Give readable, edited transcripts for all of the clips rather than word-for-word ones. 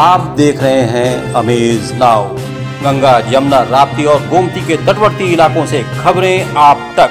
आप देख रहे हैं अमेज नाउ। गंगा, यमुना, राप्ती और गोमती के तटवर्ती इलाकों से खबरें आप तक।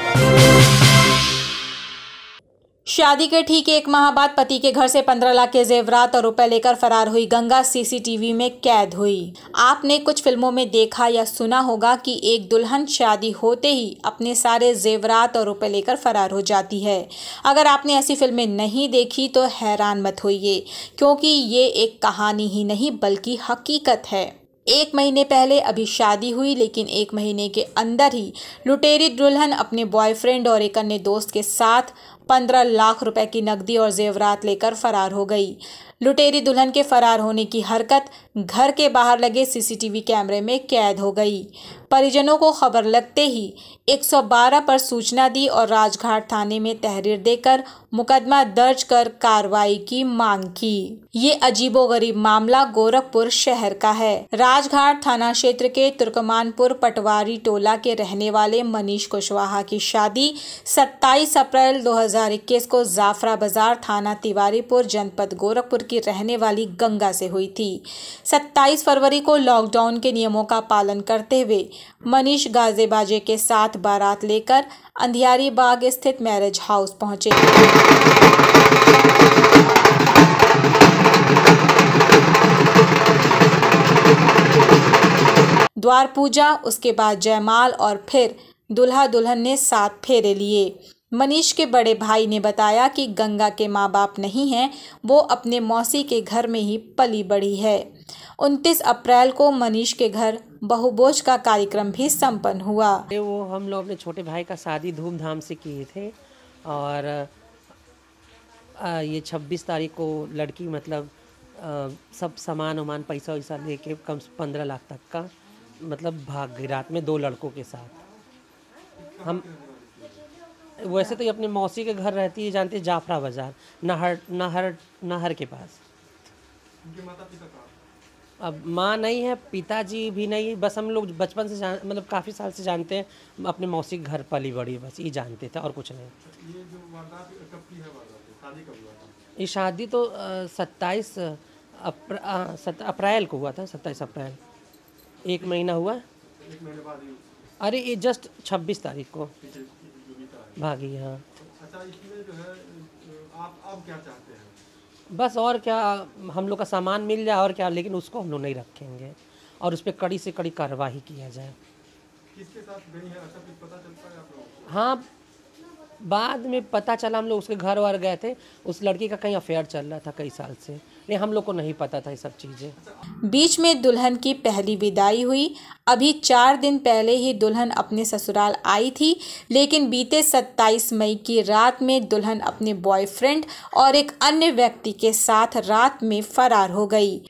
शादी के ठीक 1 माह बाद पति के घर से 15 लाख के जेवरात और रुपए लेकर फरार हुई गंगा सीसीटीवी में कैद हुई। आपने कुछ फिल्मों में देखा या सुना होगा कि एक दुल्हन शादी होते ही अपने सारे जेवरात और रुपए लेकर फरार हो जाती है। अगर आपने ऐसी फिल्में नहीं देखी तो हैरान मत होइए, क्योंकि ये एक कहानी ही नहीं बल्कि हकीकत है। 1 महीने पहले अभी शादी हुई, लेकिन 1 महीने के अंदर ही लुटेरी दुल्हन अपने बॉयफ्रेंड और एक अन्य दोस्त के साथ 15 लाख रुपए की नकदी और जेवरात लेकर फरार हो गई। लुटेरी दुल्हन के फरार होने की हरकत घर के बाहर लगे सीसीटीवी कैमरे में कैद हो गई। परिजनों को खबर लगते ही 112 पर सूचना दी और राजघाट थाने में तहरीर देकर मुकदमा दर्ज कर कार्रवाई की मांग की। ये अजीबोगरीब मामला गोरखपुर शहर का है। राजघाट थाना क्षेत्र के तुर्कमानपुर पटवारी टोला के रहने वाले मनीष कुशवाहा की शादी 27 अप्रैल 2021 को जाफरा बाजार थाना तिवारीपुर जनपद गोरखपुर की रहने वाली गंगा से हुई थी। 27 फरवरी को लॉकडाउन के नियमों का पालन करते हुए मनीष गाजे बाजे के साथ बारात लेकर अंधियारी बाग स्थित मैरिज हाउस पहुंचे। द्वार पूजा, उसके बाद जयमाल और फिर दूल्हा दुल्हन ने 7 फेरे लिए। मनीष के बड़े भाई ने बताया कि गंगा के माँ बाप नहीं हैं, वो अपने मौसी के घर में ही पली बड़ी है। 29 अप्रैल को मनीष के घर बहुभोज का कार्यक्रम भी संपन्न हुआ। वो हम लोग अपने छोटे भाई का शादी धूमधाम से किए थे और ये 26 तारीख को लड़की मतलब सब सामान वामान पैसा वैसा लेके कम से 15 लाख तक का मतलब भाग गई रात में 2 लड़कों के साथ। हम वैसे तो ये अपने मौसी के घर रहती है, जानते जाफरा बाजार नहर के पास। अब माँ नहीं है, पिताजी भी नहीं, बस हम लोग बचपन से मतलब काफ़ी साल से जानते हैं, अपने मौसी के घर पली बड़ी, बस ये जानते थे और कुछ नहीं। ये जो वारदात कब की है, शादी कब हुआ था? ये शादी तो 27 अप्रैल को हुआ था। 27 अप्रैल 1 महीना हुआ। 1 महीने बाद ही? अरे ये जस्ट 26 तारीख को भागी। हाँ। अच्छा, इसमें जो है आप क्या चाहते हैं? बस और क्या, हम लोग का सामान मिल जाए और क्या, लेकिन उसको हम लोग नहीं रखेंगे और उस पर कड़ी से कड़ी कार्रवाई किया जाए। किसके साथ गई है, ऐसा कुछ पता चलता है आप लोगों को? हाँ, बाद में पता चला, हम लोग उसके घर वार गए थे, उस लड़की का कहीं अफेयर चल रहा था कई साल से, नहीं हम लोग को नहीं पता था ये सब चीज़ें। बीच में दुल्हन की पहली विदाई हुई। अभी 4 दिन पहले ही दुल्हन अपने ससुराल आई थी, लेकिन बीते 27 मई की रात में दुल्हन अपने बॉयफ्रेंड और एक अन्य व्यक्ति के साथ रात में फरार हो गई।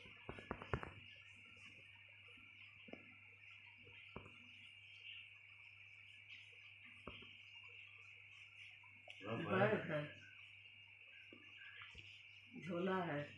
झोला है।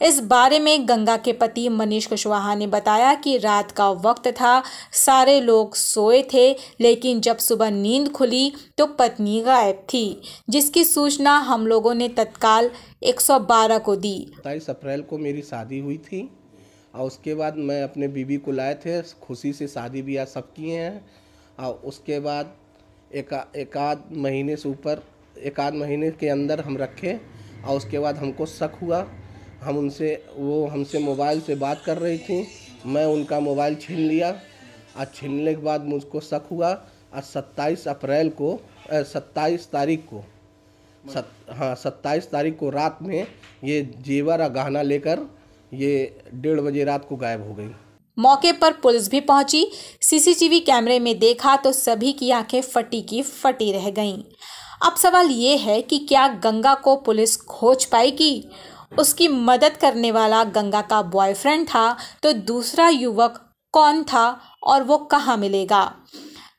इस बारे में गंगा के पति मनीष कुशवाहा ने बताया कि रात का वक्त था, सारे लोग सोए थे, लेकिन जब सुबह नींद खुली तो पत्नी गायब थी, जिसकी सूचना हम लोगों ने तत्काल 112 को दी। 27 अप्रैल को मेरी शादी हुई थी और उसके बाद मैं अपने बीबी को लाए थे, खुशी से शादी ब्याह सब किए हैं। और उसके बाद एकाध महीने से ऊपर, 1 आध महीने के अंदर हम रखे और उसके बाद हमको शक हुआ। वो हमसे मोबाइल से बात कर रही थी, मैं उनका मोबाइल छीन लिया और छीनने के बाद मुझको शक हुआ और 27 तारीख को रात में ये जेवर और गहना लेकर ये 1:30 बजे रात को गायब हो गई। मौके पर पुलिस भी पहुंची। सीसीटीवी कैमरे में देखा तो सभी की आंखें फटी की फटी रह गईं। अब सवाल ये है कि क्या गंगा को पुलिस खोज पाएगी? उसकी मदद करने वाला गंगा का बॉयफ्रेंड था तो दूसरा युवक कौन था और वो कहाँ मिलेगा।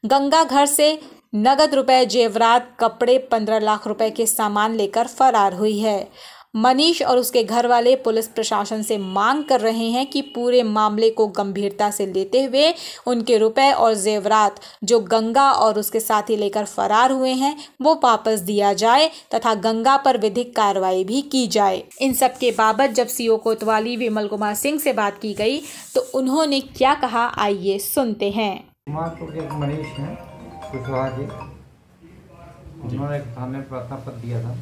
गंगा घर से नगद रुपए, जेवरात, कपड़े, 15 लाख रुपए के सामान लेकर फरार हुई है। मनीष और उसके घर वाले पुलिस प्रशासन से मांग कर रहे हैं कि पूरे मामले को गंभीरता से लेते हुए उनके रुपए और जेवरात जो गंगा और उसके साथी लेकर फरार हुए हैं वो वापस दिया जाए तथा गंगा पर विधिक कार्रवाई भी की जाए। इन सब के बाबत जब सीओ कोतवाली विमल कुमार सिंह से बात की गई तो उन्होंने क्या कहा, आइए सुनते हैं। मनीष हैं कुशवाहा जी, उन्होंने एक थाने प्रार्थना पत्र दिया था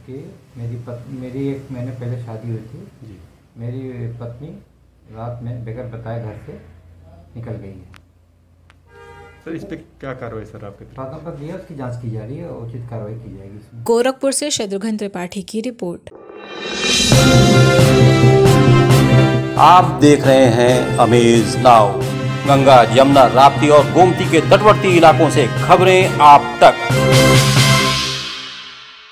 कि मेरी 1 महीने पहले शादी हुई थी जी। मेरी पत्नी रात में बगैर बताए घर से निकल गई है। सर इस पे क्या कार्रवाई सर आपके? प्रार्थना पत्र दिया, उसकी जांच की जा रही है और उचित कार्रवाई की जाएगी इसमें। गोरखपुर से शत्रुघ्न त्रिपाठी की रिपोर्ट। आप देख रहे हैं अमेज नाउ। गंगा, यमुना, राप्ती और गोमती के तटवर्ती इलाकों से खबरें आप तक।